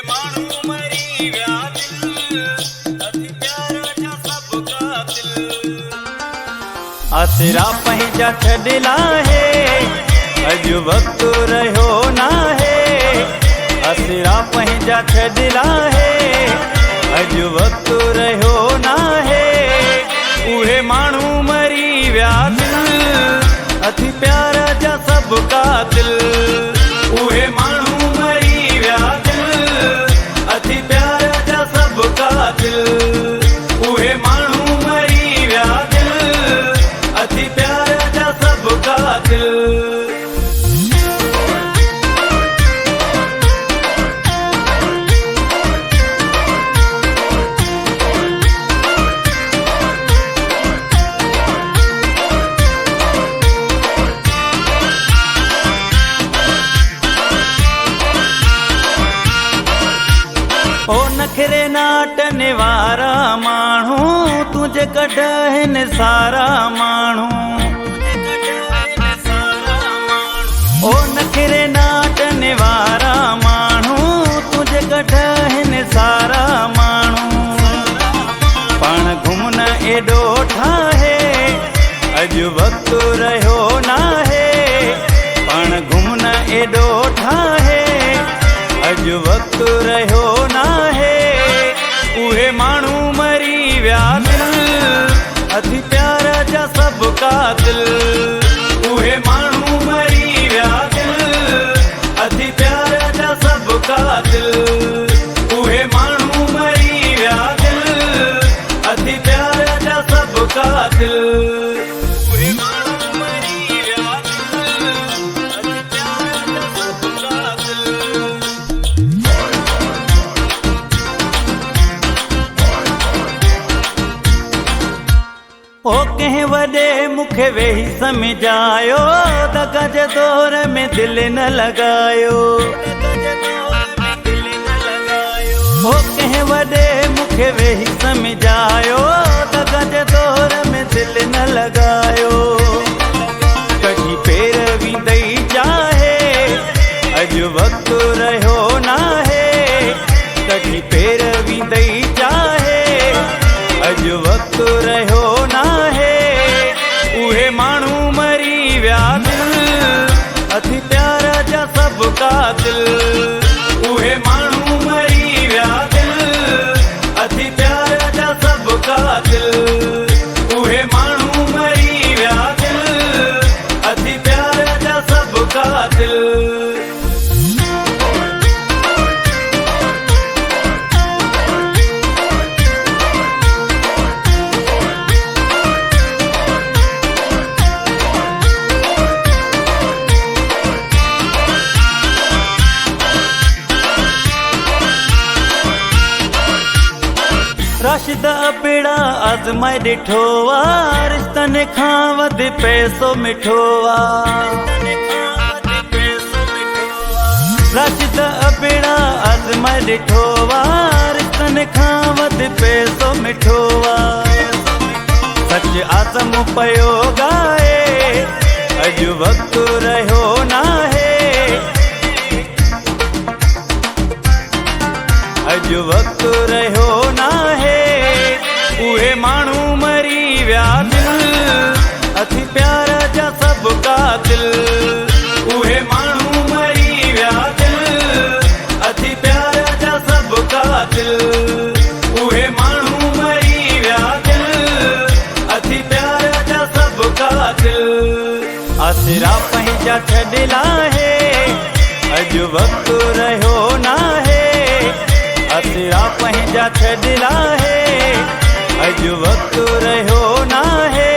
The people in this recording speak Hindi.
माण्हू मरी विया दिल, अति प्यारा जा सब कातिल। आसरा पंहिंजा छॾिला है, अॼु वक़्तु रहियो नाहे। आसरा पंहिंजा छॾिला है, अॼु वक़्तु रहियो नाहे। उहे माण्हू मरी विया दिल, अति प्यारा जा सब कातिल। उहे माण्हू मरी विया दिल, अति प्यारा जा सब कातिल। उहे माण्हू मरी विया दिल, अति प्यारा जा सब कातिल। ओ नखरे नाटने वारा माण्हू, तुझे कढहिन सारा माण्हू। ओ नखरे नाटने वारा माण्हू, तुझे कढहिन सारा माण्हू। पाण घुमन एॾो ठाहे, अॼु वक़्तु रहियो नाहे। पाण घुमन एॾो ठाहे, अॼु वक़्तु रहियो नाहे। उहे माण्हू मरी विया दिल, अति प्यारा जा सब कातिल। उहे माण्हू मरी विया दिल, अति प्यारा जा सब कातिल। उहे माण्हू मरी विया दिल, अति प्यारा जा सब कातिल। उहे माण्हू मरी विया दिल, अति प्यारा जा सब कातिल। ओ कंहिं वॾे मूंखे वेही सम्झायो, दगा जे दौर में दिल न लॻायो। ओ कंहिं वॾे मूंखे वेही सम्झायो, दगा जे दौर में दिल न लॻायो। कॾहिं पैरवी ॾेई चाहे, अॼु वक़्तु रहियो नाहे। कॾहिं पैरवी ॾेई चाहे, अॼु वक़्तु रहियो नाहे। उहे माण्हू मरी विया दिल, अति प्यारा जा सब कातिल। उहे माण्हू मरी विया दिल, अति प्यारा जा सब कातिल। उहे माण्हू मरी विया दिल, अति प्यारा जा सब कातिल। राशिद अबिड़ा आज़माए ॾिठो आ, रिश्तनि खां वधि पैसो मिठो आ। राशिद अबिड़ा आज़माए ॾिठो आ, रिश्तनि खां वधि पैसो मिठो आ। सच आज़म पियो गाए, अॼु वक़्तु रहियो नाहे। अॼु वक़्तु रहियो नाहे। उहे माण्हू मरी विया दिल, अति प्यारा जा सब कातिल। उहे माण्हू मरी विया दिल, अति प्यारा जा सब कातिल। उहे माण्हू मरी विया दिल, अति प्यारा जा सब कातिल। आसरा पंहिंजा छॾिला है, अॼु वक़्तु रहियो नाहे। आसरा पंहिंजा छॾिला है, अॼु वक़्तु रहियो नाहे।